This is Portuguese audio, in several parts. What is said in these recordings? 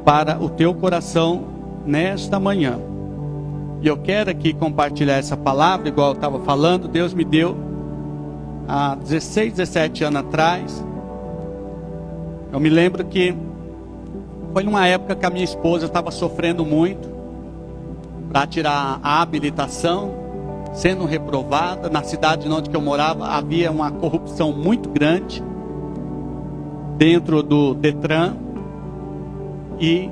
para o teu coração nesta manhã. E eu quero aqui compartilhar essa palavra, igual eu estava falando. Deus me deu há 16, 17 anos atrás. Eu me lembro que foi numa época que a minha esposa estava sofrendo muito para tirar a habilitação, sendo reprovada. Na cidade onde eu morava havia uma corrupção muito grande dentro do Detran, e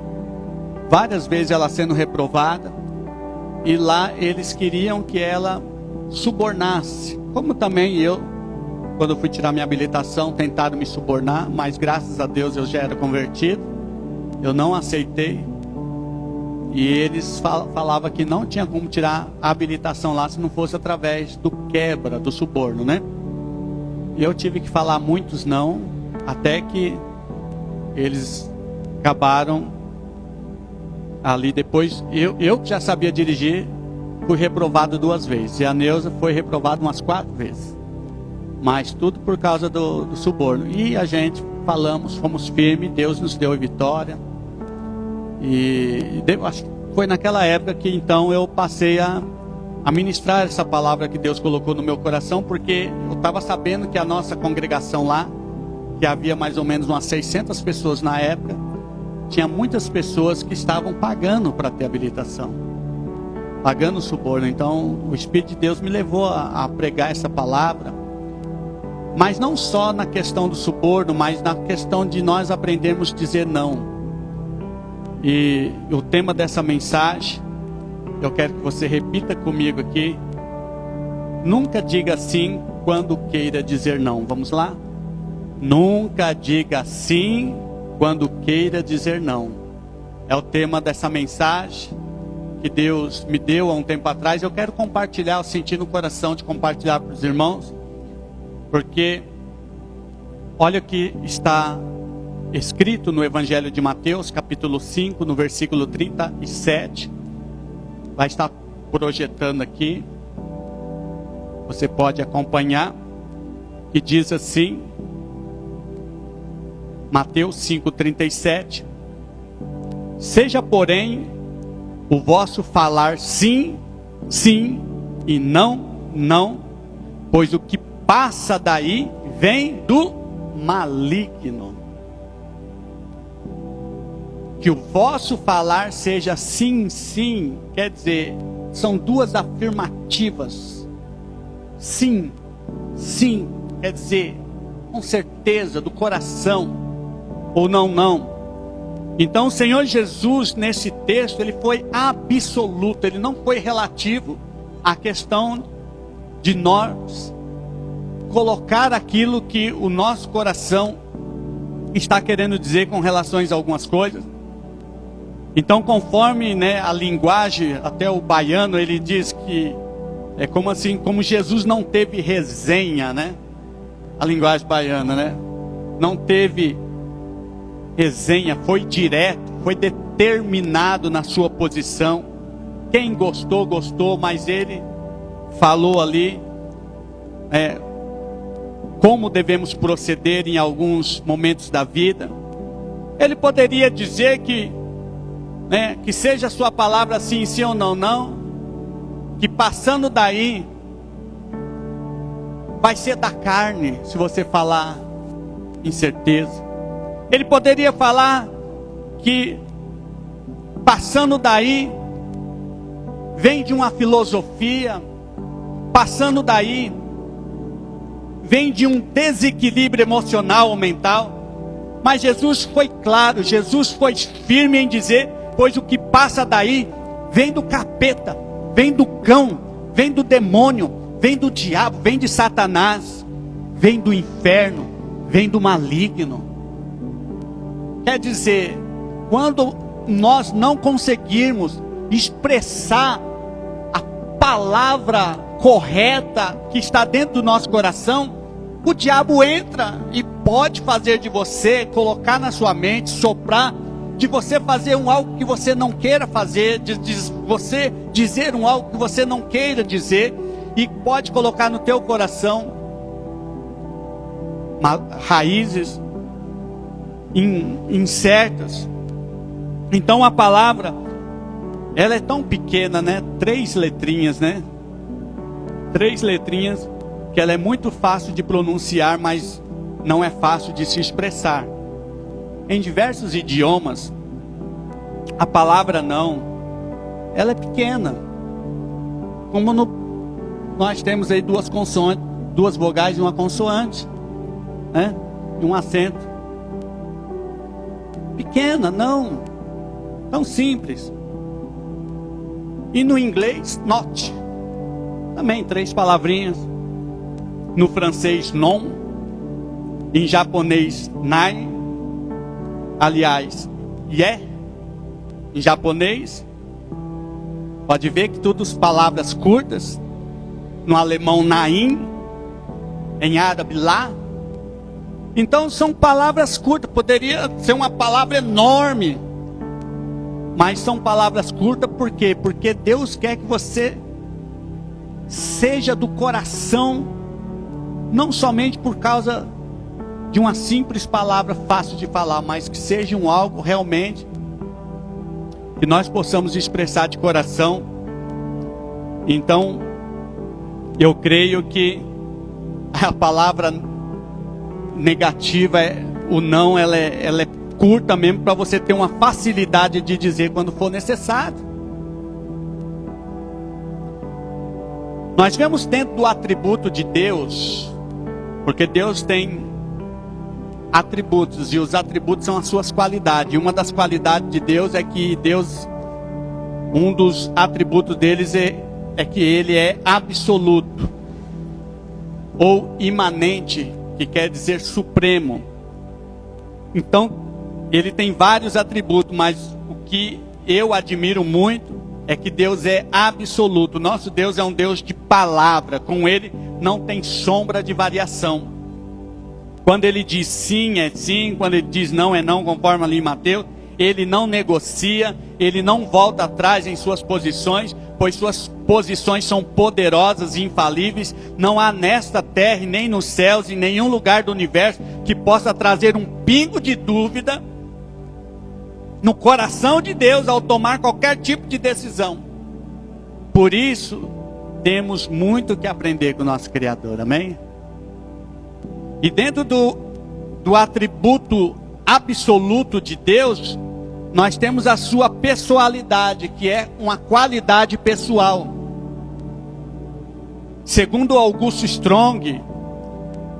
várias vezes ela sendo reprovada, e lá eles queriam que ela subornasse, como também eu, quando eu fui tirar minha habilitação, tentaram me subornar, mas graças a Deus eu já era convertido, eu não aceitei, e eles falavam que não tinha como tirar a habilitação lá se não fosse através do quebra, do suborno, né? E eu tive que falar muitos não, até que eles acabaram ali. Depois, eu que já sabia dirigir, fui reprovado 2 vezes, e a Neuza foi reprovada umas 4 vezes, mas tudo por causa do suborno. E a gente fomos firmes, Deus nos deu a vitória. E acho que foi naquela época que então eu passei a ministrar essa palavra que Deus colocou no meu coração, porque eu estava sabendo que a nossa congregação lá, que havia mais ou menos umas 600 pessoas na época, tinha muitas pessoas que estavam pagando para ter habilitação, pagando o suborno. Então o Espírito de Deus me levou a pregar essa palavra, mas não só na questão do suborno, mas na questão de nós aprendermos a dizer não. E o tema dessa mensagem, eu quero que você repita comigo aqui: nunca diga sim quando queira dizer não. Vamos lá? Nunca diga sim quando queira dizer não. É o tema dessa mensagem que Deus me deu há um tempo atrás. Eu quero compartilhar, eu senti no coração de compartilhar para os irmãos, porque olha o que está escrito no Evangelho de Mateus, capítulo 5, no versículo 37. Vai estar projetando aqui, você pode acompanhar, que diz assim, Mateus 5:37: seja, porém, o vosso falar sim, sim, e não, não, pois o que passa daí vem do maligno. Que o vosso falar seja sim, sim, quer dizer, são 2 afirmativas. Sim, sim, quer dizer, com certeza, do coração, ou não, não. Então o Senhor Jesus, nesse texto, ele foi absoluto, ele não foi relativo à questão de nós colocar aquilo que o nosso coração está querendo dizer com relação a algumas coisas. Então, conforme, né, a linguagem, até o baiano, ele diz que é como assim, como Jesus não teve resenha, né? A linguagem baiana, né? Não teve resenha, foi direto, foi determinado na sua posição. Quem gostou, gostou, mas ele falou ali como devemos proceder em alguns momentos da vida. Ele poderia dizer que seja a sua palavra sim, sim ou não, não, que passando daí vai ser da carne, se você falar incerteza. Ele poderia falar que passando daí vem de uma filosofia, passando daí vem de um desequilíbrio emocional ou mental. Mas Jesus foi claro, Jesus foi firme em dizer: pois o que passa daí vem do capeta, vem do cão, vem do demônio, vem do diabo, vem de Satanás, vem do inferno, vem do maligno. Quer dizer, quando nós não conseguirmos expressar a palavra correta que está dentro do nosso coração, o diabo entra e pode fazer de você, colocar na sua mente, soprar, de você fazer algo que você não queira fazer, de você dizer algo que você não queira dizer, e pode colocar no teu coração raízes incertas. Então a palavra, ela é tão pequena, né? 3 letrinhas, né? 3 letrinhas, que ela é muito fácil de pronunciar, mas não é fácil de se expressar. Em diversos idiomas, a palavra não, ela é pequena. Como nós temos aí 2 consoantes, 2 vogais e uma consoante, né? E um acento. Pequena, não. Tão simples. E no inglês, not. Também 3 palavrinhas. No francês, non. Em japonês, nai. Aliás, yeah. Em japonês, pode ver que todas palavras curtas. No alemão, naim. Em árabe, lá. Então são palavras curtas. Poderia ser uma palavra enorme, mas são palavras curtas. Por quê? Porque Deus quer que você seja do coração, não somente por causa de uma simples palavra fácil de falar, mas que seja algo realmente que nós possamos expressar de coração. Então eu creio que a palavra negativa, o não, ela é curta mesmo, para você ter uma facilidade de dizer quando for necessário. Nós vemos dentro do atributo de Deus, porque Deus tem atributos, e os atributos são as suas qualidades. E uma das qualidades de Deus é que Deus, um dos atributos deles é que Ele é absoluto, ou imanente, que quer dizer supremo. Então, Ele tem vários atributos, mas o que eu admiro muito é que Deus é absoluto. Nosso Deus é um Deus de palavra. Com Ele não tem sombra de variação. Quando Ele diz sim, é sim. Quando Ele diz não, é não, conforme ali em Mateus. Ele não negocia, Ele não volta atrás em suas posições, pois suas posições são poderosas e infalíveis. Não há nesta terra, nem nos céus, em nenhum lugar do universo, que possa trazer um pingo de dúvida no coração de Deus ao tomar qualquer tipo de decisão. Por isso, temos muito que aprender com o nosso Criador, amém? E dentro do atributo absoluto de Deus, nós temos a sua pessoalidade, que é uma qualidade pessoal. Segundo Augusto Strong,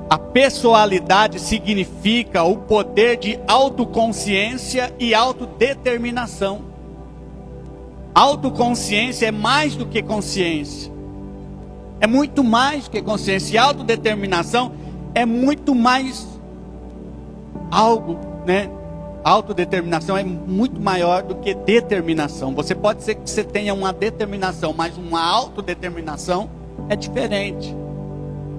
a pessoalidade significa o poder de autoconsciência e autodeterminação. Autoconsciência é mais do que consciência. É muito mais do que consciência. E autodeterminação é muito mais algo, né? Autodeterminação é muito maior do que determinação. Você pode ser que você tenha uma determinação, mas uma autodeterminação é diferente.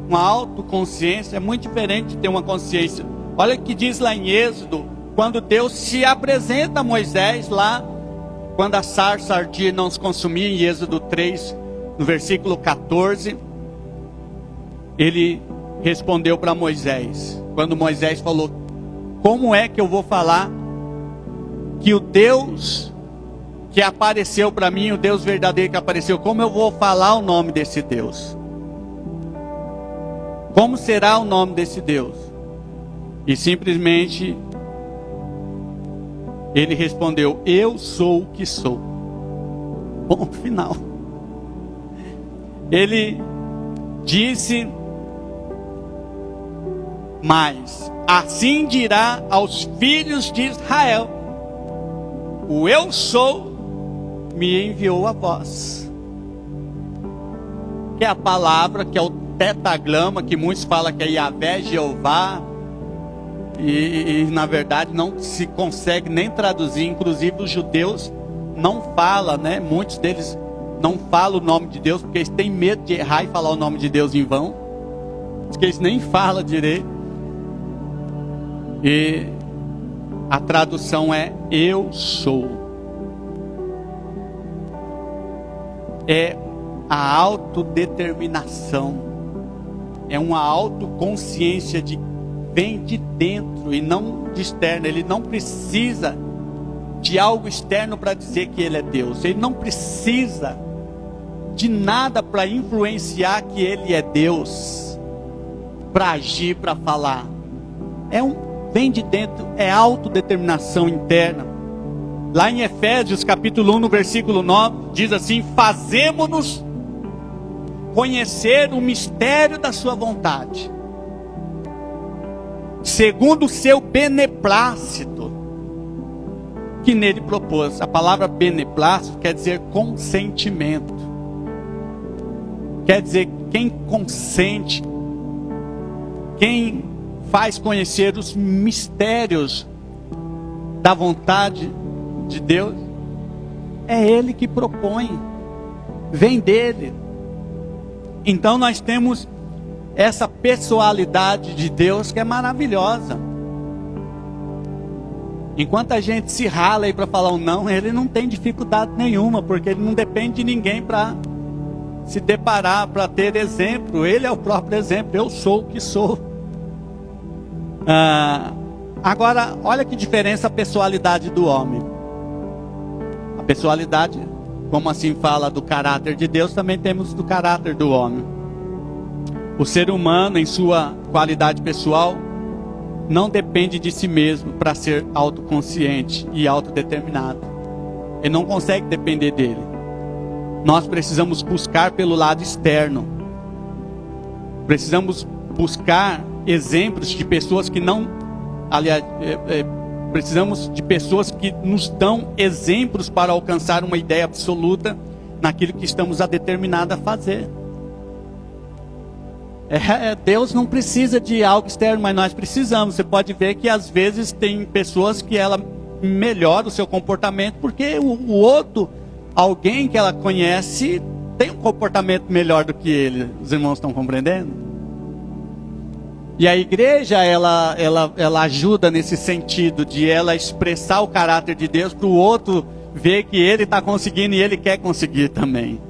Uma autoconsciência é muito diferente de ter uma consciência. Olha o que diz lá em Êxodo, quando Deus se apresenta a Moisés lá, quando a sarça ardia e não se consumia, em Êxodo 3, no versículo 14, ele respondeu para Moisés, quando Moisés falou: como é que eu vou falar que o Deus que apareceu para mim, o Deus verdadeiro que apareceu, como eu vou falar o nome desse Deus? Como será o nome desse Deus? E simplesmente ele respondeu: eu sou o que sou. Ponto final. Ele disse: mas assim dirá aos filhos de Israel: o eu sou me enviou a vós. Que é a palavra, que é o tetagrama, que muitos falam que é Yahvé, Jeová, e na verdade não se consegue nem traduzir. Inclusive os judeus não falam, né? Muitos deles não falam o nome de Deus, porque eles têm medo de errar e falar o nome de Deus em vão. Porque eles nem falam direito. E a tradução é eu sou. É a autodeterminação. É uma autoconsciência de vem de dentro e não de externo. Ele não precisa de algo externo para dizer que Ele é Deus. Ele não precisa de nada para influenciar que Ele é Deus, para agir, para falar. Vem de dentro, é autodeterminação interna. Lá em Efésios capítulo 1, no versículo 9, diz assim: fazemo-nos conhecer o mistério da sua vontade, segundo o seu beneplácito, que nele propôs. A palavra beneplácito quer dizer consentimento. Quer dizer, quem consente, quem faz conhecer os mistérios da vontade de Deus, é Ele que propõe, vem dele. Então nós temos essa pessoalidade de Deus que é maravilhosa. Enquanto a gente se rala aí para falar um não, Ele não tem dificuldade nenhuma, porque Ele não depende de ninguém para se deparar, para ter exemplo. Ele é o próprio exemplo. Eu sou o que sou. Agora, olha que diferença a pessoalidade do homem. A pessoalidade, como assim fala do caráter de Deus, também temos do caráter do homem. O ser humano, em sua qualidade pessoal, não depende de si mesmo para ser autoconsciente e autodeterminado. Ele não consegue depender dele. Nós precisamos buscar pelo lado externo. Precisamos buscar exemplos de pessoas que não... Aliás, precisamos de pessoas que nos dão exemplos para alcançar uma ideia absoluta naquilo que estamos determinados a fazer. Deus não precisa de algo externo, mas nós precisamos. Você pode ver que às vezes tem pessoas que ela melhora o seu comportamento porque o outro, alguém que ela conhece, tem um comportamento melhor do que ele. Os irmãos estão compreendendo? E a igreja, ela ajuda nesse sentido de ela expressar o caráter de Deus para o outro ver que ele está conseguindo e ele quer conseguir também.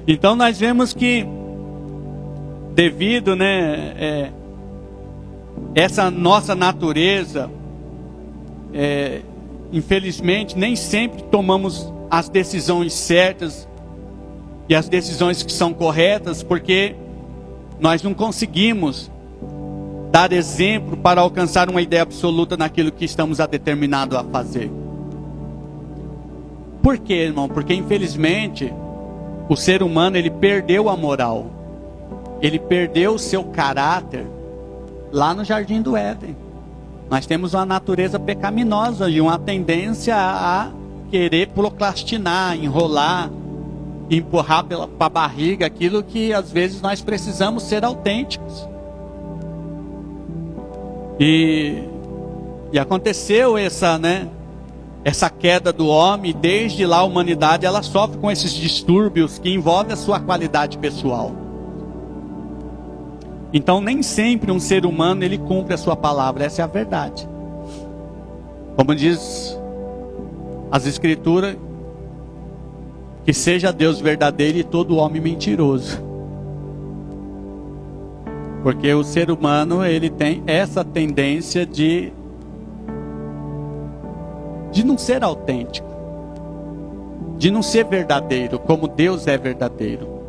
Então nós vemos que devido, essa nossa natureza, infelizmente, nem sempre tomamos as decisões certas e as decisões que são corretas, porque nós não conseguimos dar exemplo para alcançar uma ideia absoluta naquilo que estamos determinados a fazer. Por quê, irmão? Porque infelizmente o ser humano, ele perdeu a moral. Ele perdeu o seu caráter lá no Jardim do Éden. Nós temos uma natureza pecaminosa e uma tendência a querer procrastinar, enrolar, empurrar para a barriga aquilo que às vezes nós precisamos ser autênticos. E aconteceu essa queda do homem. Desde lá a humanidade ela sofre com esses distúrbios que envolvem a sua qualidade pessoal. Então nem sempre um ser humano ele cumpre a sua palavra. Essa é a verdade. Como diz as escrituras, que seja Deus verdadeiro e todo homem mentiroso. Porque o ser humano ele tem essa tendência de não ser autêntico, de não ser verdadeiro, como Deus é verdadeiro.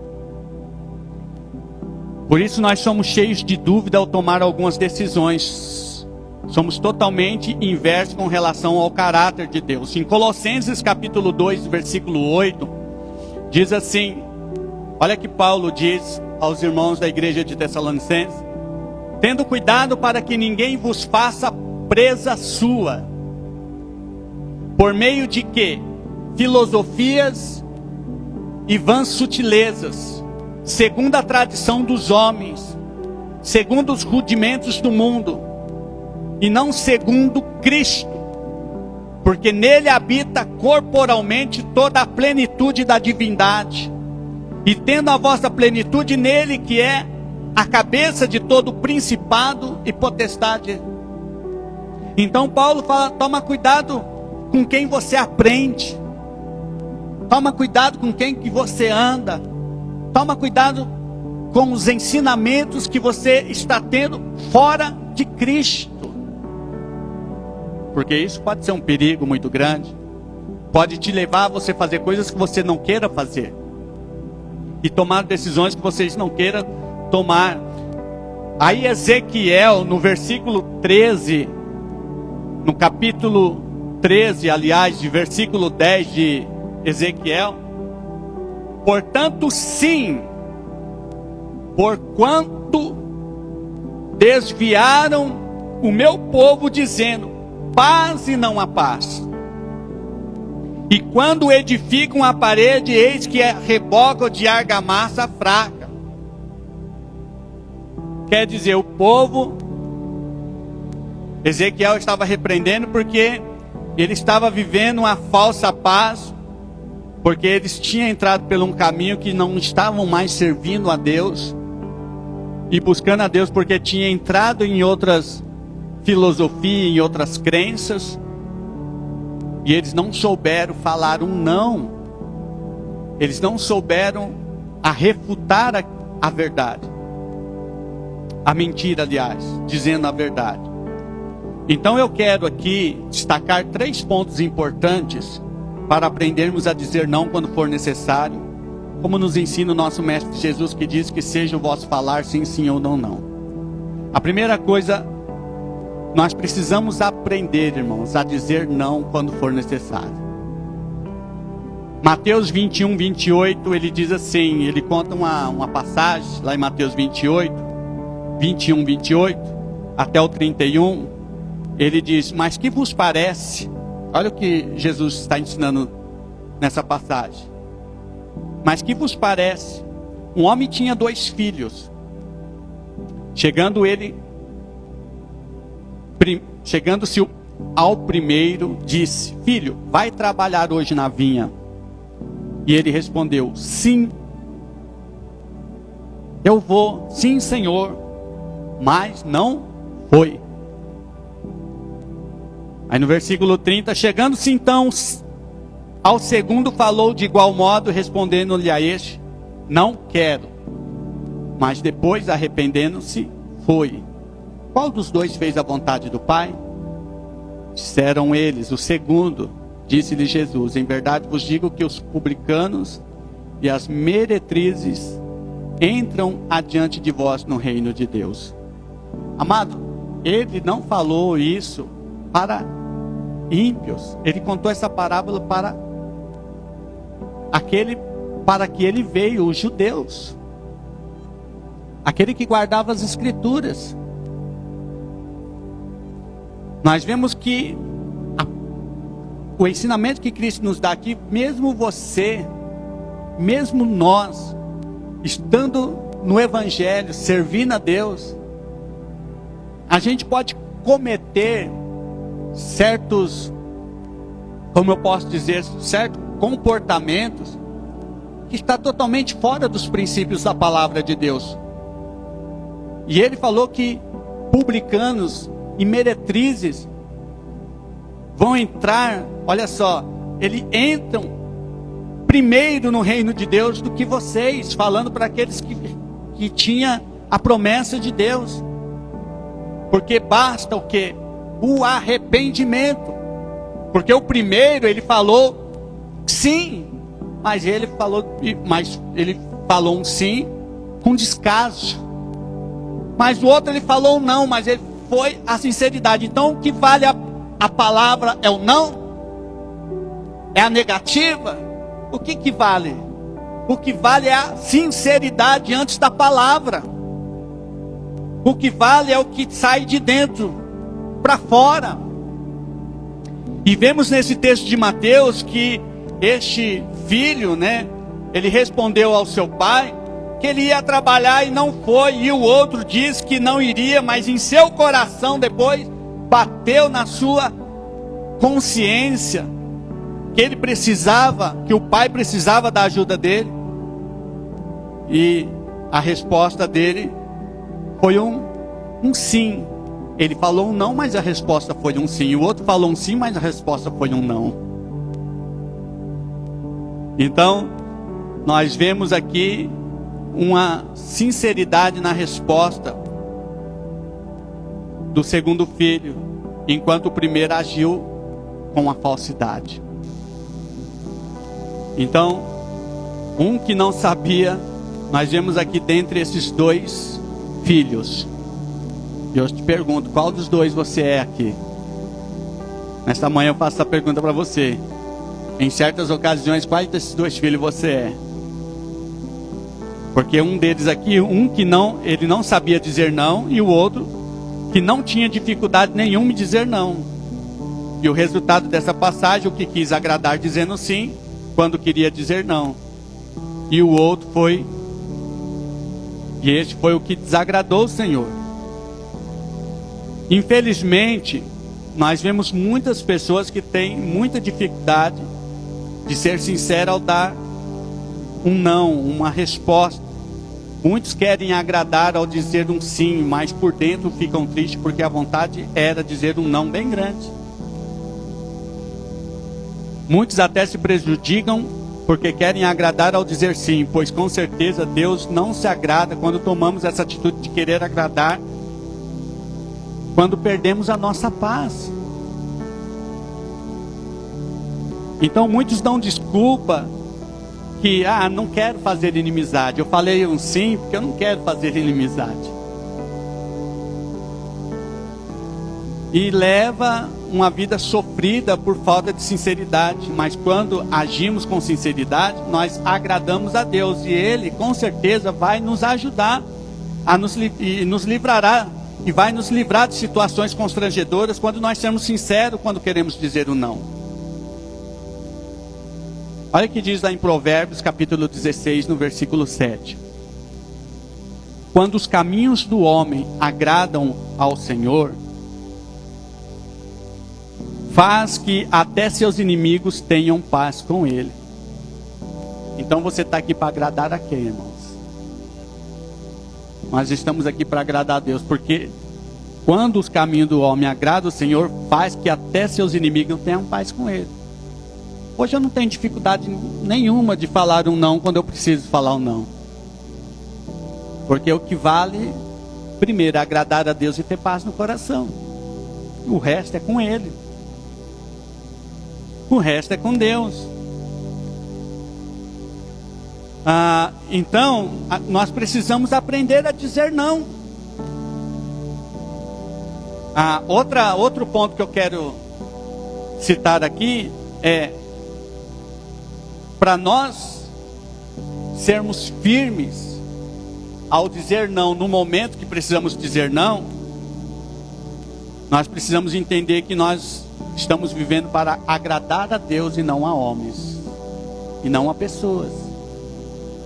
Por isso nós somos cheios de dúvida ao tomar algumas decisões. Somos totalmente inversos com relação ao caráter de Deus. Em Colossenses capítulo 2, versículo 8, diz assim, olha que Paulo diz aos irmãos da igreja de Tessalonicenses: tendo cuidado para que ninguém vos faça presa sua, por meio de que? Filosofias e vãs sutilezas, segundo a tradição dos homens, segundo os rudimentos do mundo, e não segundo Cristo, porque nele habita corporalmente toda a plenitude da divindade, e tendo a vossa plenitude nele, que é a cabeça de todo principado e potestade. Então Paulo fala: toma cuidado com quem você aprende, toma cuidado com quem que você anda, toma cuidado com os ensinamentos que você está tendo fora de Cristo. porque isso pode ser um perigo muito grande. Pode te levar a você fazer coisas que você não queira fazer. E tomar decisões que vocês não queiram tomar. Aí Ezequiel, no versículo 13, no capítulo 13, aliás, de versículo 10 de Ezequiel: portanto, sim, porquanto desviaram o meu povo, dizendo: paz e não há paz. E quando edificam a parede, eis que rebocam de argamassa fraca. Quer dizer, o povo, Ezequiel estava repreendendo porque ele estava vivendo uma falsa paz, porque eles tinham entrado por um caminho que não estavam mais servindo a Deus e buscando a Deus, porque tinha entrado em outras filosofias, em outras crenças, e eles não souberam falar um não. Eles não souberam refutar a verdade, a mentira, aliás, dizendo a verdade. Então eu quero aqui destacar 3 pontos importantes para aprendermos a dizer não quando for necessário, como nos ensina o nosso Mestre Jesus, que diz que seja o vosso falar sim, sim ou não, não. A primeira coisa, nós precisamos aprender, irmãos, a dizer não quando for necessário. Mateus 21, 28, ele diz assim, ele conta uma passagem lá em Mateus 28, 21, 28, até o 31, ele diz: mas que vos parece, olha o que Jesus está ensinando nessa passagem, mas que vos parece, um homem tinha 2 filhos, chegando-se ao primeiro, disse: filho, vai trabalhar hoje na vinha? E ele respondeu: sim, eu vou. Sim, senhor. Mas não foi. Aí no versículo 30, chegando-se então ao segundo, falou de igual modo, respondendo-lhe a este: não quero. Mas depois, arrependendo-se, foi. Qual dos 2 fez a vontade do Pai? Disseram eles: o segundo. Disse-lhe Jesus: em verdade vos digo que os publicanos e as meretrizes entram adiante de vós no reino de Deus. Amado, ele não falou isso para ímpios. Ele contou essa parábola para que ele veio, os judeus, aquele que guardava as escrituras. Nós vemos que o ensinamento que Cristo nos dá aqui, mesmo você, mesmo nós, estando no Evangelho, servindo a Deus, a gente pode cometer certos, como eu posso dizer, certos comportamentos que está totalmente fora dos princípios da palavra de Deus. E ele falou que publicanos e meretrizes vão entrar, olha só, eles entram primeiro no reino de Deus do que vocês, falando para aqueles que tinham a promessa de Deus. Porque basta o quê? O arrependimento. Porque o primeiro ele falou sim, mas ele falou um sim com descaso. Mas o outro ele falou um não, mas ele foi a sinceridade. Então o que vale a palavra é o não? É a negativa? O que vale? O que vale é a sinceridade antes da palavra. O que vale é o que sai de dentro para fora. E vemos nesse texto de Mateus que este filho, ele respondeu ao seu pai que ele ia trabalhar e não foi, e o outro disse que não iria, mas em seu coração depois bateu na sua consciência que ele precisava, que o pai precisava da ajuda dele, e a resposta dele foi um sim. Ele falou um não, mas a resposta foi um sim. O outro falou um sim, mas a resposta foi um não. Então, nós vemos aqui uma sinceridade na resposta do segundo filho. enquanto o primeiro agiu com a falsidade. Então, um que não sabia, nós vemos aqui dentre esses dois filhos. E eu te pergunto, qual dos dois você é aqui? Nesta manhã eu faço essa pergunta para você. Em certas ocasiões, quais desses dois filhos você é? Porque um deles aqui, ele não sabia dizer não, e o outro que não tinha dificuldade nenhuma em dizer não. E o resultado dessa passagem, o que quis agradar dizendo sim, quando queria dizer não. E o outro foi, e este foi o que desagradou o Senhor. Infelizmente, nós vemos muitas pessoas que têm muita dificuldade de ser sincero ao dar um não, uma resposta. Muitos querem agradar ao dizer um sim, mas por dentro ficam tristes porque a vontade era dizer um não bem grande. Muitos até se prejudicam porque querem agradar ao dizer sim, pois com certeza Deus não se agrada quando tomamos essa atitude de querer agradar, quando perdemos a nossa paz. Então muitos dão desculpa que, não quero fazer inimizade. Eu falei um sim porque eu não quero fazer inimizade. E leva uma vida sofrida por falta de sinceridade. Mas quando agimos com sinceridade, nós agradamos a Deus. E Ele com certeza vai nos ajudar e nos livrará. E vai nos livrar de situações constrangedoras quando nós somos sinceros quando queremos dizer o não. Olha o que diz lá em Provérbios capítulo 16, no versículo 7. Quando os caminhos do homem agradam ao Senhor, faz que até seus inimigos tenham paz com Ele. Então você está aqui para agradar a quem, irmãos? Nós estamos aqui para agradar a Deus, porque quando os caminhos do homem agradam ao Senhor, faz que até seus inimigos tenham paz com Ele. Hoje eu não tenho dificuldade nenhuma de falar um não quando eu preciso falar um não. Porque o que vale, primeiro, é agradar a Deus e ter paz no coração. O resto é com Ele. O resto é com Deus. Então, nós precisamos aprender a dizer não. Outro ponto que eu quero citar aqui é, para nós sermos firmes ao dizer não no momento que precisamos dizer não, nós precisamos entender que nós estamos vivendo para agradar a Deus e não a homens, e não a pessoas.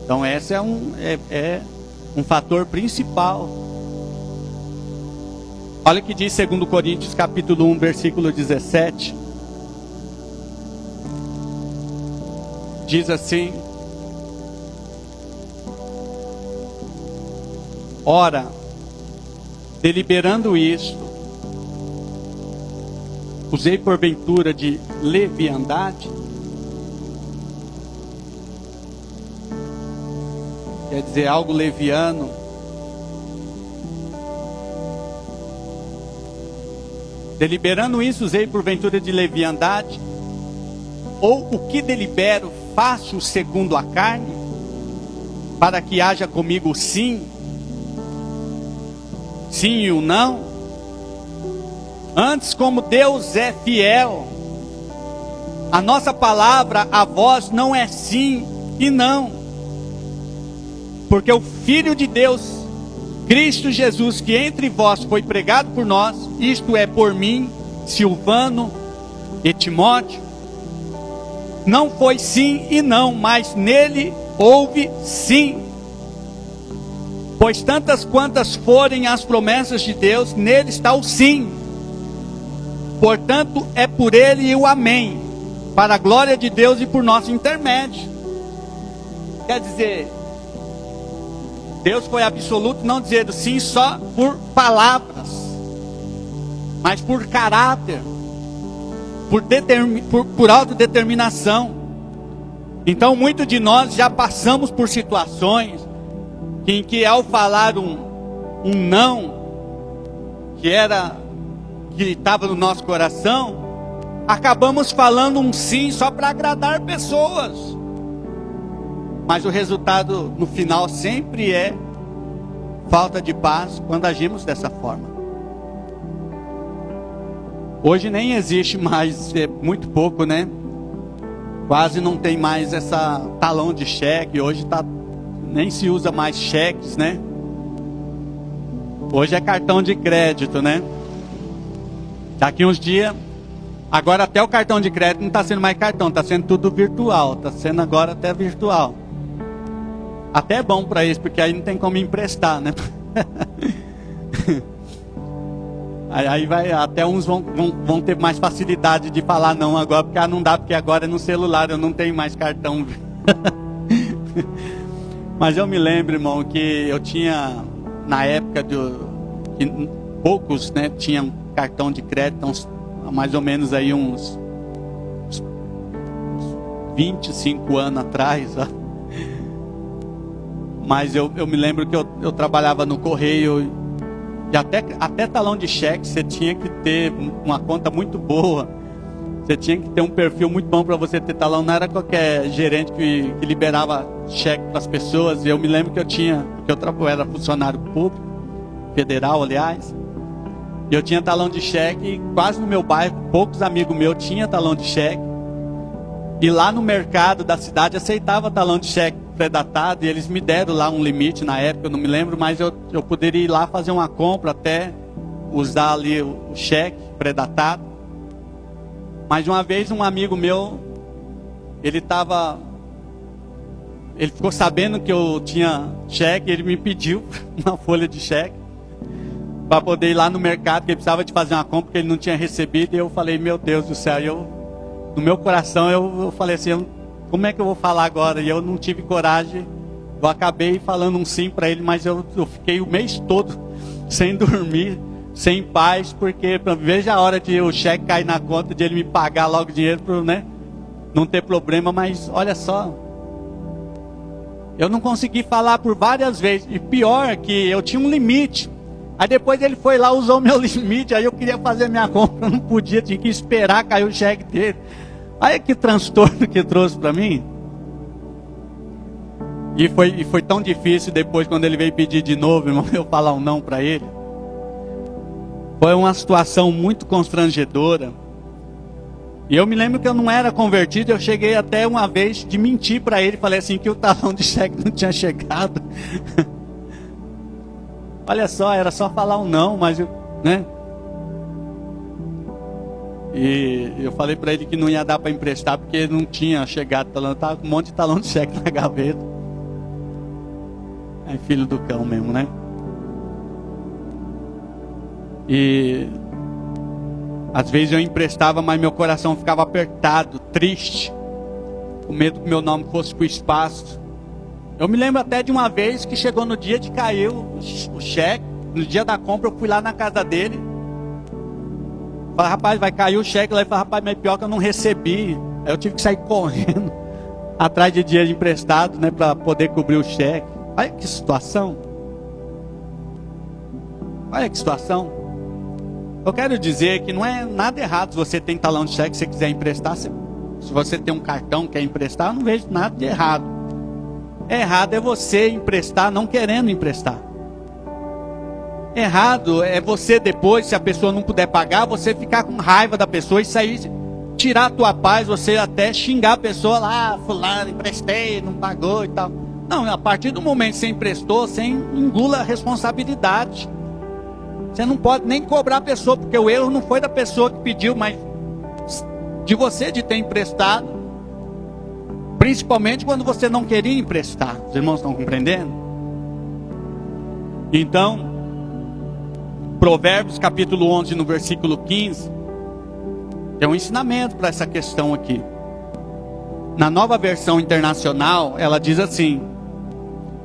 Então esse é um fator principal. Olha o que diz 2 Coríntios capítulo 1, versículo 17. Diz assim: ora, deliberando isto, usei porventura de leviandade? Quer dizer, algo leviano. Deliberando isso, usei porventura de leviandade? Ou o que delibero, faço segundo a carne, para que haja comigo o sim e o não? Antes, como Deus é fiel, a nossa palavra, a voz não é sim e não, porque o Filho de Deus, Cristo Jesus, que entre vós foi pregado por nós, isto é, por mim, Silvano e Timóteo, não foi sim e não, mas nele houve sim. Pois tantas quantas forem as promessas de Deus, nele está o sim. Portanto, é por ele o amém, para a glória de Deus e por nosso intermédio. Quer dizer, Deus foi absoluto, não dizendo sim só por palavras, mas por caráter, por autodeterminação. Então muitos de nós já passamos por situações em que ao falar um não, que estava no nosso coração, acabamos falando um sim só para agradar pessoas. Mas o resultado no final sempre é falta de paz quando agimos dessa forma. Hoje nem existe mais, é muito pouco, né? Quase não tem mais essa talão de cheque. Hoje nem se usa mais cheques, né? Hoje é cartão de crédito, né? Daqui uns dias, agora até o cartão de crédito não está sendo mais cartão, está sendo tudo virtual. Está sendo agora até virtual. Até é bom para isso, porque aí não tem como emprestar, né? Aí vai, até uns vão ter mais facilidade de falar não agora, porque não dá, porque agora é no celular, eu não tenho mais cartão. Mas eu me lembro, irmão, que eu tinha, na época, que poucos, né, tinham cartão de crédito, mais ou menos aí uns 25 anos atrás, ó. Mas eu me lembro que eu trabalhava no correio, e até talão de cheque você tinha que ter uma conta muito boa. Você tinha que ter um perfil muito bom para você ter talão. Não era qualquer gerente que liberava cheque para as pessoas. Eu me lembro que eu era funcionário público, federal, aliás. E eu tinha talão de cheque. Quase no meu bairro, poucos amigos meus tinham talão de cheque. E lá no mercado da cidade aceitava talão de cheque pré-datado, e eles me deram lá um limite na época, eu não me lembro, mas eu poderia ir lá fazer uma compra, até usar ali o cheque pré-datado. Mas uma vez um amigo meu, ele ficou sabendo que eu tinha cheque, ele me pediu uma folha de cheque para poder ir lá no mercado, que ele precisava de fazer uma compra que ele não tinha recebido. E eu falei, meu Deus do céu, no meu coração eu falei assim, como é que eu vou falar agora? E eu não tive coragem. Eu acabei falando um sim para ele, mas eu fiquei o mês todo sem dormir, sem paz, porque veja a hora de o cheque cair na conta, de ele me pagar logo o dinheiro para, né, não ter problema. Mas olha só, eu não consegui falar por várias vezes. E pior que eu tinha um limite. Aí depois ele foi lá, usou meu limite. Aí eu queria fazer minha compra, não podia, tinha que esperar cair o cheque dele. Olha que transtorno que trouxe para mim. E foi tão difícil depois, quando ele veio pedir de novo, irmão, eu falar um não para ele. Foi uma situação muito constrangedora. E eu me lembro que eu não era convertido. Eu cheguei até uma vez de mentir para ele. Falei assim que o talão de cheque não tinha chegado. Olha só, era só falar um não, mas né? E eu falei para ele que não ia dar para emprestar, porque não tinha chegado talão. Estava com um monte de talão de cheque na gaveta. É filho do cão mesmo, né? E às vezes eu emprestava, mas meu coração ficava apertado, triste, com medo que meu nome fosse para o espaço. Eu me lembro até de uma vez que chegou no dia de cair o cheque. No dia da compra eu fui lá na casa dele. Falei, rapaz, vai cair o cheque. Lá ele falou, rapaz, mas pior que eu não recebi. Aí eu tive que sair correndo atrás de dinheiro emprestado, né, para poder cobrir o cheque. Olha que situação. Olha que situação. Eu quero dizer que não é nada errado se você tem talão de cheque, se você quiser emprestar. Se você tem um cartão, quer emprestar, eu não vejo nada de errado. Errado é você emprestar não querendo emprestar. Errado é você depois, se a pessoa não puder pagar, você ficar com raiva da pessoa e sair, tirar a tua paz, você até xingar a pessoa lá, fulano, emprestei, não pagou e tal. Não, a partir do momento que você emprestou, você engula a responsabilidade. Você não pode nem cobrar a pessoa, porque o erro não foi da pessoa que pediu, mas de você de ter emprestado. Principalmente quando você não queria emprestar. Os irmãos estão compreendendo? Então, Provérbios capítulo 11, no versículo 15, tem um ensinamento para essa questão aqui. Na Nova Versão Internacional, ela diz assim: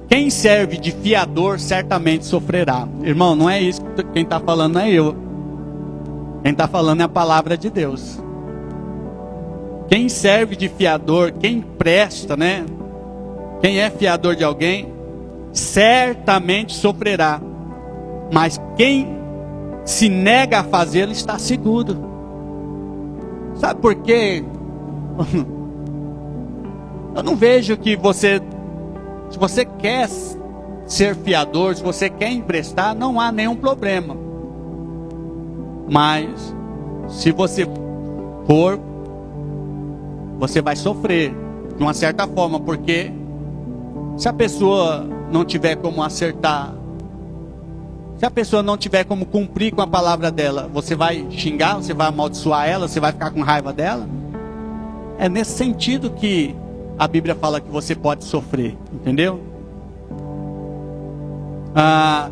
quem serve de fiador certamente sofrerá. Irmão, não é isso, quem está falando não é eu. Quem está falando é a palavra de Deus. Quem serve de fiador, quem presta, né? Quem é fiador de alguém, certamente sofrerá. Mas quem se nega a fazê-lo, está seguro. Sabe por quê? Eu não vejo que você, se você quer ser fiador, se você quer emprestar, não há nenhum problema. Mas, se você for, você vai sofrer, de uma certa forma, porque se a pessoa não tiver como acertar, se a pessoa não tiver como cumprir com a palavra dela, você vai xingar, você vai amaldiçoar ela, você vai ficar com raiva dela? É nesse sentido que a Bíblia fala que você pode sofrer, entendeu?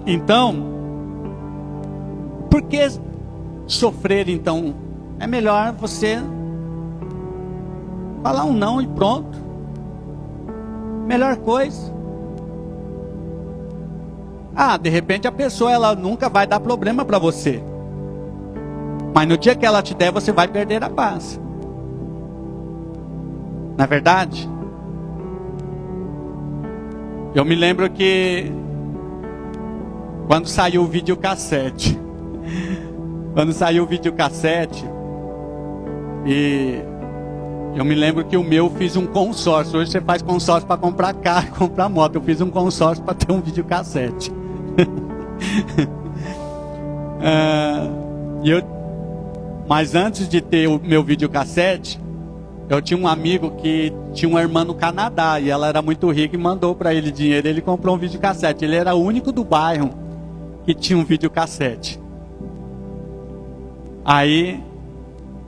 Então, por que sofrer então? É melhor você falar um não e pronto. Melhor coisa. De repente a pessoa, ela nunca vai dar problema para você. Mas no dia que ela te der, você vai perder a paz. Não é verdade? Eu me lembro que quando saiu o videocassete, e eu me lembro que o meu fiz um consórcio. Hoje você faz consórcio para comprar carro, comprar moto. Eu fiz um consórcio para ter um videocassete. Mas antes de ter o meu videocassete, eu tinha um amigo que tinha uma irmã no Canadá, e ela era muito rica e mandou para ele dinheiro. Ele comprou um videocassete. Ele era o único do bairro que tinha um videocassete. Aí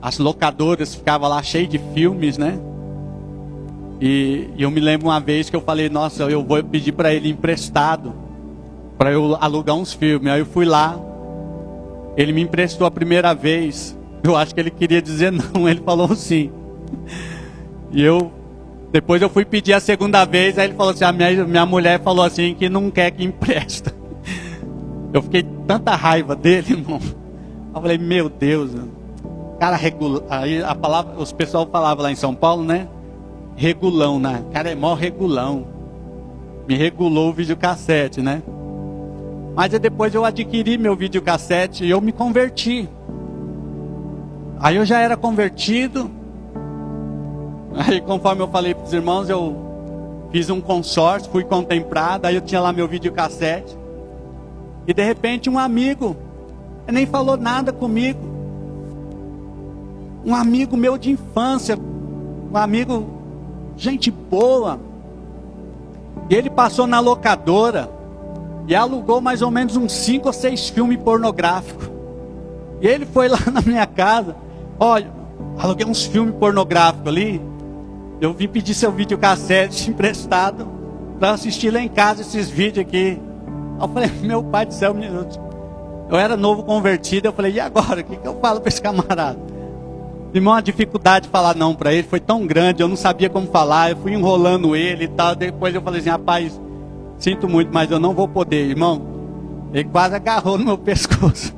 as locadoras ficavam lá cheias de filmes, né? E eu me lembro uma vez que eu falei, nossa, eu vou pedir para ele emprestado, para eu alugar uns filmes. Aí eu fui lá, ele me emprestou a primeira vez. Eu acho que ele queria dizer não, ele falou sim. E depois eu fui pedir a segunda vez, aí ele falou assim, minha mulher falou assim, que não quer que empresta. Eu fiquei tanta raiva dele, irmão. Eu falei, meu Deus, cara, aí a palavra, os pessoal falavam lá em São Paulo, né? Regulão, né? Cara, é mó regulão. Me regulou o videocassete, né? Mas aí depois eu adquiri meu videocassete e eu me converti. Aí eu já era convertido. Aí conforme eu falei para os irmãos, eu fiz um consórcio, fui contemplado. Aí eu tinha lá meu videocassete. E de repente um amigo, ele nem falou nada comigo. Um amigo meu de infância, um amigo, gente boa. E ele passou na locadora e alugou mais ou menos uns 5 ou 6 filmes pornográficos. E ele foi lá na minha casa, olha, aluguei uns filmes pornográficos ali. Eu vim pedir seu videocassete emprestado para assistir lá em casa esses vídeos aqui. Eu falei, meu pai do céu, eu era novo convertido. Eu falei, e agora? O que eu falo para esse camarada? Irmão, a dificuldade de falar não para ele foi tão grande, eu não sabia como falar. Eu fui enrolando ele e tal. Depois eu falei assim, rapaz, sinto muito, mas eu não vou poder, irmão. Ele quase agarrou no meu pescoço.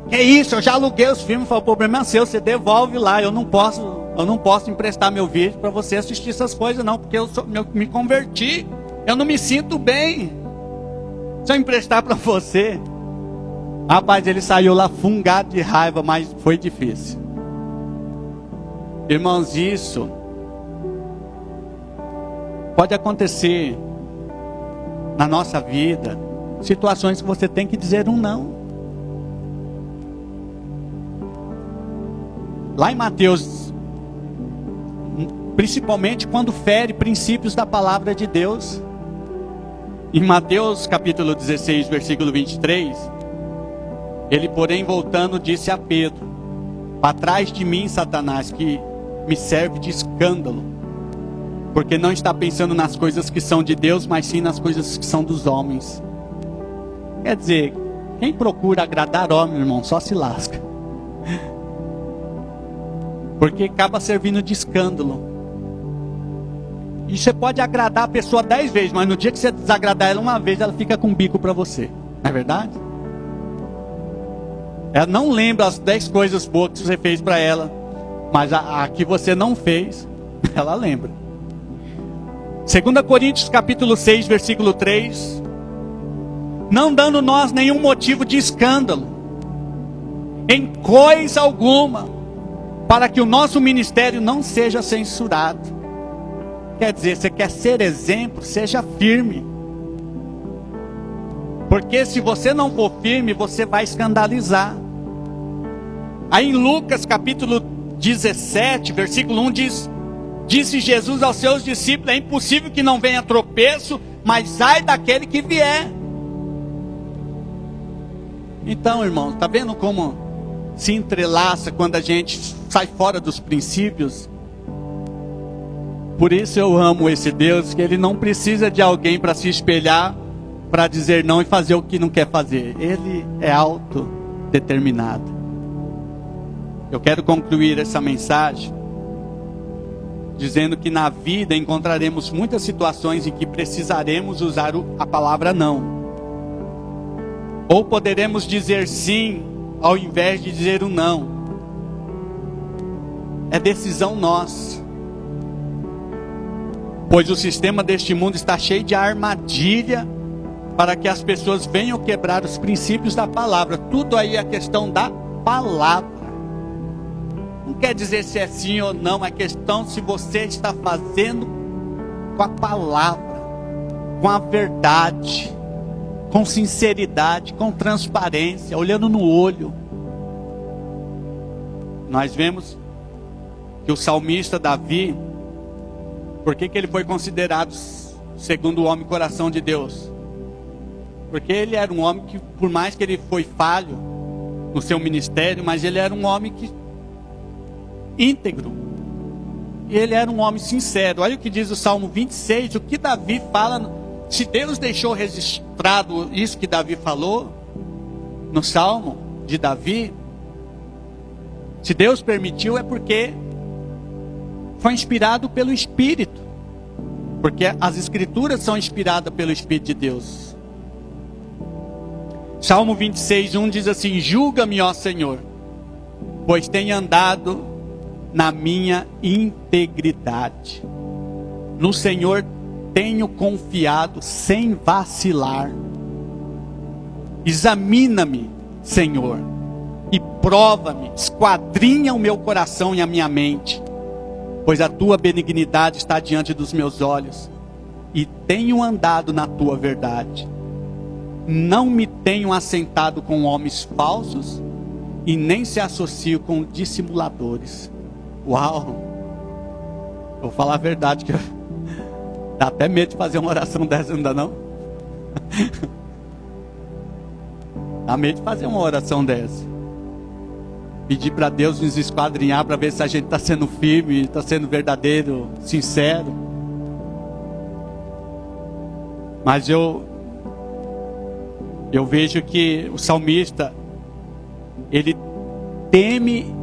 Que isso, eu já aluguei os filmes. Falei, o problema é seu, você devolve lá. Eu não posso emprestar meu vídeo para você assistir essas coisas não, porque eu me converti. Eu não me sinto bem. Se eu emprestar para você. Rapaz, ele saiu lá fungado de raiva, mas foi difícil. Irmãos, isso pode acontecer na nossa vida. Situações que você tem que dizer um não. Lá em Mateus, principalmente quando fere princípios da palavra de Deus. Em Mateus capítulo 16, versículo 23, ele, porém, voltando, disse a Pedro, para trás de mim, Satanás, que me serve de escândalo, porque não está pensando nas coisas que são de Deus, mas sim nas coisas que são dos homens. Quer dizer, quem procura agradar homem, irmão, só se lasca. Porque acaba servindo de escândalo. E você pode agradar a pessoa 10 vezes, mas no dia que você desagradar ela uma vez, ela fica com bico para você. Não é verdade? Ela não lembra as 10 coisas boas que você fez para ela, mas a que você não fez, ela lembra. 2 Coríntios capítulo 6, versículo 3. não dando nós nenhum motivo de escândalo, em coisa alguma, para que o nosso ministério não seja censurado. Quer dizer, você quer ser exemplo, seja firme. Porque se você não for firme, você vai escandalizar. Aí em Lucas capítulo 17, versículo 1 diz: disse Jesus aos seus discípulos: é impossível que não venha tropeço, mas ai daquele que vier. Então, irmão, está vendo como se entrelaça quando a gente sai fora dos princípios? Por isso eu amo esse Deus, que Ele não precisa de alguém para se espelhar, para dizer não e fazer o que não quer fazer. Ele é autodeterminado. Eu quero concluir essa mensagem dizendo que na vida encontraremos muitas situações em que precisaremos usar a palavra não. Ou poderemos dizer sim ao invés de dizer o não. É decisão nossa. Pois o sistema deste mundo está cheio de armadilha para que as pessoas venham quebrar os princípios da palavra. Tudo aí é questão da palavra. Não quer dizer se é sim ou não, é questão se você está fazendo com a palavra, com a verdade, com sinceridade, com transparência, olhando no olho. Nós vemos que o salmista Davi, por que ele foi considerado segundo o homem coração de Deus? Porque ele era um homem que, por mais que ele foi falho no seu ministério, mas ele era um homem íntegro. E ele era um homem sincero. Olha o que diz o Salmo 26, o que Davi fala. Se Deus deixou registrado isso que Davi falou no Salmo de Davi, se Deus permitiu, é porque foi inspirado pelo Espírito. Porque as Escrituras são inspiradas pelo Espírito de Deus. Salmo 26, 1 diz assim: julga-me, ó Senhor, pois tenho andado na minha integridade. No Senhor tenho confiado sem vacilar. Examina-me, Senhor, e prova-me, esquadrinha o meu coração e a minha mente, pois a tua benignidade está diante dos meus olhos, e tenho andado na tua verdade. Não me tenho assentado com homens falsos, e nem se associo com dissimuladores. Uau! Vou falar a verdade, que dá até medo de fazer uma oração dessa, não dá não? Dá medo de fazer uma oração dessa. Pedir para Deus nos esquadrinhar para ver se a gente está sendo firme, está sendo verdadeiro, sincero. Mas eu vejo que o salmista, ele teme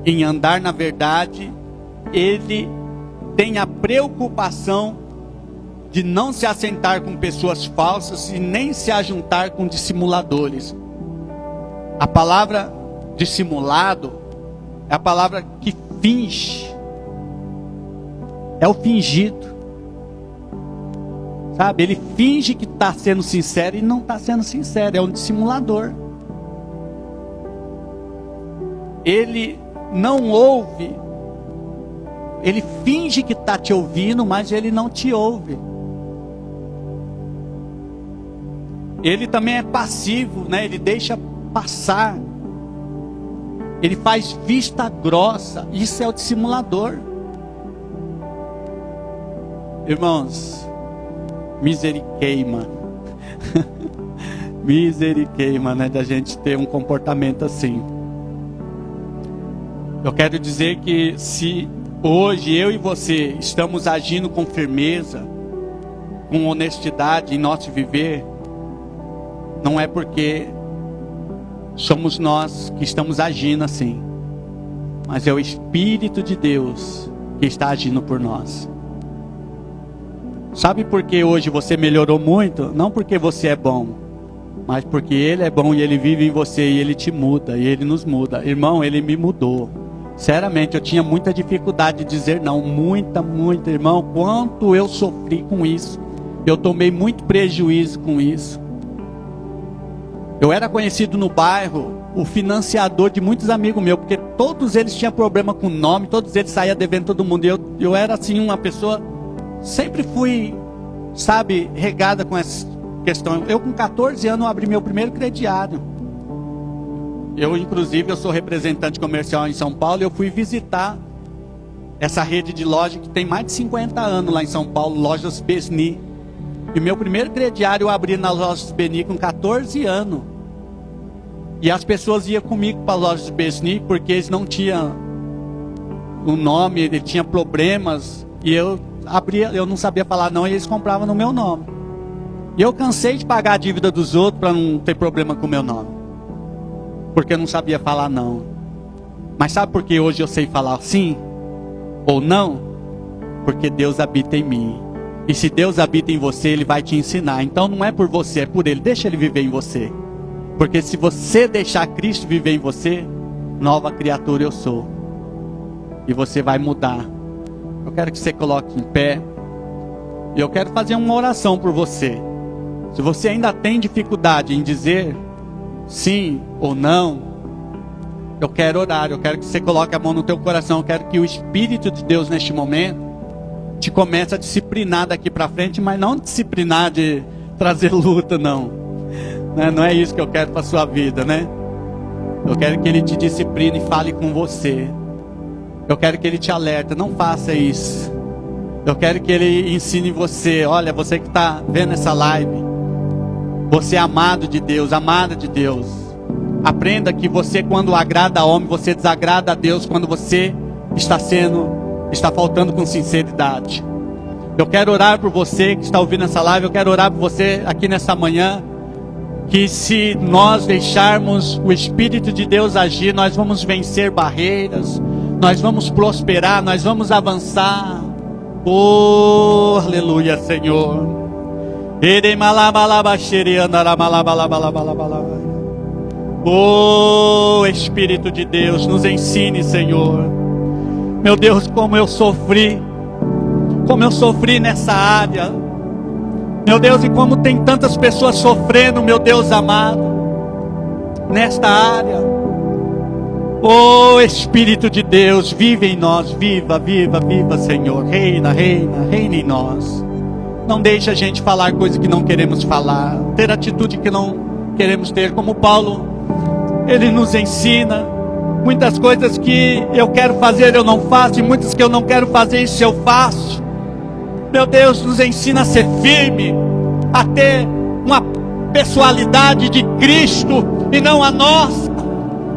em andar na verdade, ele tem a preocupação de não se assentar com pessoas falsas e nem se ajuntar com dissimuladores. A palavra dissimulado é a palavra que finge, é o fingido, sabe? Ele finge que está sendo sincero e não está sendo sincero, é um dissimulador. Ele não ouve, ele finge que está te ouvindo, mas ele não te ouve. Ele também é passivo, né? Ele deixa passar. Ele faz vista grossa. Isso é o dissimulador. Irmãos, miseriqueima. Miseriqueima, né? Da gente ter um comportamento assim. Eu quero dizer que se hoje eu e você estamos agindo com firmeza, com honestidade em nosso viver, não é porque somos nós que estamos agindo assim, mas é o Espírito de Deus que está agindo por nós. Sabe por que hoje você melhorou muito? Não porque você é bom, mas porque Ele é bom e Ele vive em você e Ele te muda e Ele nos muda. Irmão, Ele me mudou. Sinceramente, eu tinha muita dificuldade de dizer não, muita, irmão, quanto eu sofri com isso. Eu tomei muito prejuízo com isso. Eu era conhecido no bairro, o financiador de muitos amigos meus, porque todos eles tinham problema com o nome, todos eles saíam devendo todo mundo. Eu era assim uma pessoa, sempre fui, sabe, regada com essa questão. Eu com 14 anos abri meu primeiro crediário. Inclusive, eu sou representante comercial em São Paulo, e eu fui visitar essa rede de loja que tem mais de 50 anos lá em São Paulo, Lojas Besni. E meu primeiro crediário eu abri nas Lojas Besni com 14 anos. E as pessoas iam comigo para as Lojas Besni porque eles não tinham o nome, ele tinha problemas. E eu abria, eu não sabia falar não, e eles compravam no meu nome. E eu cansei de pagar a dívida dos outros para não ter problema com o meu nome, porque eu não sabia falar não. Mas sabe por que hoje eu sei falar sim ou não? Porque Deus habita em mim. E se Deus habita em você, Ele vai te ensinar. Então não é por você, é por Ele. Deixa Ele viver em você. Porque se você deixar Cristo viver em você, nova criatura eu sou. E você vai mudar. Eu quero que você coloque em pé. E eu quero fazer uma oração por você. Se você ainda tem dificuldade em dizer sim ou não, eu quero orar. Eu quero que você coloque a mão no teu coração. Eu quero que o Espírito de Deus neste momento te comece a disciplinar daqui para frente, mas não disciplinar de trazer luta, não. Não é isso que eu quero para a sua vida, né? Eu quero que Ele te discipline e fale com você. Eu quero que Ele te alerte, não faça isso. Eu quero que Ele ensine você. Olha, você que está vendo essa live, você é amado de Deus, amada de Deus. Aprenda que você, quando agrada a homem, você desagrada a Deus quando você está faltando com sinceridade. Eu quero orar por você que está ouvindo essa live. Eu quero orar por você aqui nessa manhã, que se nós deixarmos o Espírito de Deus agir, nós vamos vencer barreiras, nós vamos prosperar, nós vamos avançar. Oh, aleluia, Senhor. Oh, Espírito de Deus, nos ensine, Senhor. Meu Deus, como eu sofri nessa área. Meu Deus, e como tem tantas pessoas sofrendo, meu Deus amado, nesta área. Oh, Espírito de Deus, vive em nós, viva, viva, viva, Senhor. Reina, reina, reina em nós. Não deixe a gente falar coisas que não queremos falar, ter atitude que não queremos ter, como Paulo, ele nos ensina. Muitas coisas que eu quero fazer eu não faço, e muitas que eu não quero fazer isso eu faço. Meu Deus, nos ensina a ser firme, a ter uma pessoalidade de Cristo e não a nossa.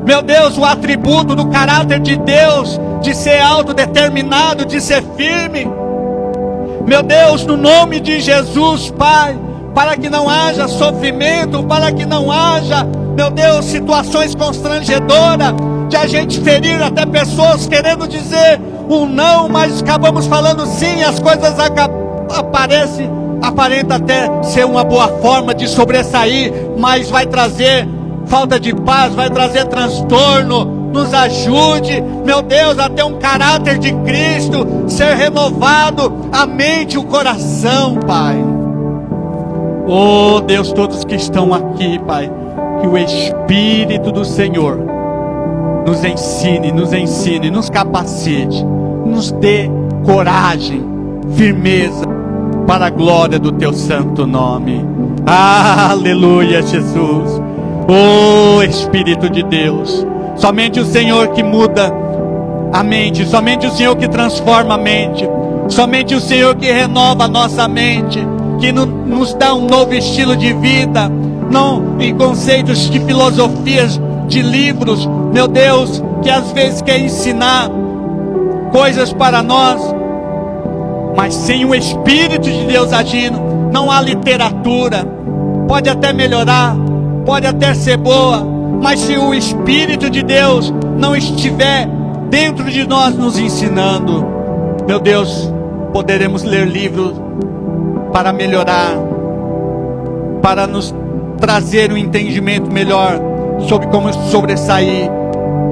Meu Deus, o atributo do caráter de Deus, de ser autodeterminado, de ser firme. Meu Deus, no nome de Jesus, Pai, para que não haja sofrimento, para que não haja, meu Deus, situações constrangedoras, de a gente ferir até pessoas querendo dizer um não, mas acabamos falando sim, as coisas aparenta até ser uma boa forma de sobressair, mas vai trazer falta de paz, vai trazer transtorno. Nos ajude, meu Deus, a ter um caráter de Cristo, ser renovado a mente e o coração, Pai. Oh Deus, todos que estão aqui, Pai, que o Espírito do Senhor nos ensine, nos capacite, nos dê coragem, firmeza, para a glória do Teu santo nome. Aleluia, Jesus. Oh Espírito de Deus, somente o Senhor que muda a mente, somente o Senhor que transforma a mente, somente o Senhor que renova a nossa mente, que nos dá um novo estilo de vida, não em conceitos de filosofias, de livros, meu Deus, que às vezes quer ensinar coisas para nós, mas sem o Espírito de Deus agindo, não há literatura. Pode até melhorar, pode até ser boa, mas se o Espírito de Deus não estiver dentro de nós nos ensinando, meu Deus, poderemos ler livros para melhorar, para nos trazer um entendimento melhor sobre como sobressair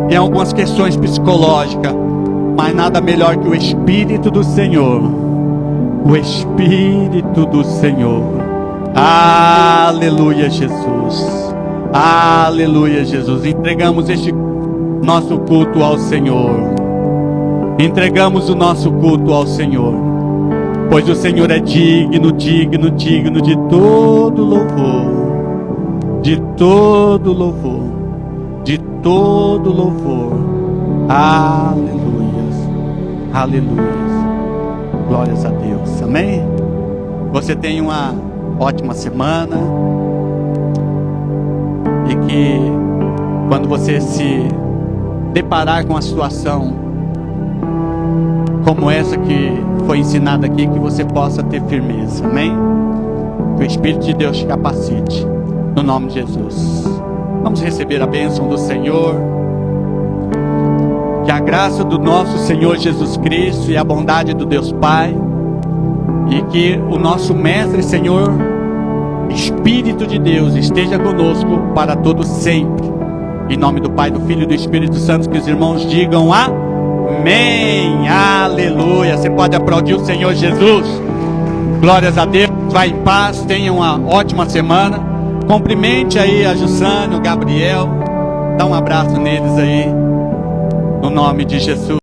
em algumas questões psicológicas, mas nada melhor que o Espírito do Senhor. O Espírito do Senhor. Aleluia, Jesus. Aleluia, Jesus. Entregamos este nosso culto ao Senhor. Entregamos o nosso culto ao Senhor, pois o Senhor é digno, digno, digno de todo louvor, de todo louvor, de todo louvor. Aleluias, aleluias. Glórias a Deus, amém? Você tem uma ótima semana, e que quando você se deparar com a situação como essa que foi ensinada aqui, que você possa ter firmeza, amém? Que o Espírito de Deus te capacite, no nome de Jesus. Vamos receber a bênção do Senhor. Que a graça do nosso Senhor Jesus Cristo e a bondade do Deus Pai, e que o nosso Mestre, Senhor, Espírito de Deus, esteja conosco para todo sempre. Em nome do Pai, do Filho e do Espírito Santo, que os irmãos digam amém, aleluia. Você pode aplaudir o Senhor Jesus. Glórias a Deus. Vai em paz, tenha uma ótima semana. Cumprimente aí a Jussane, o Gabriel, dá um abraço neles aí, no nome de Jesus.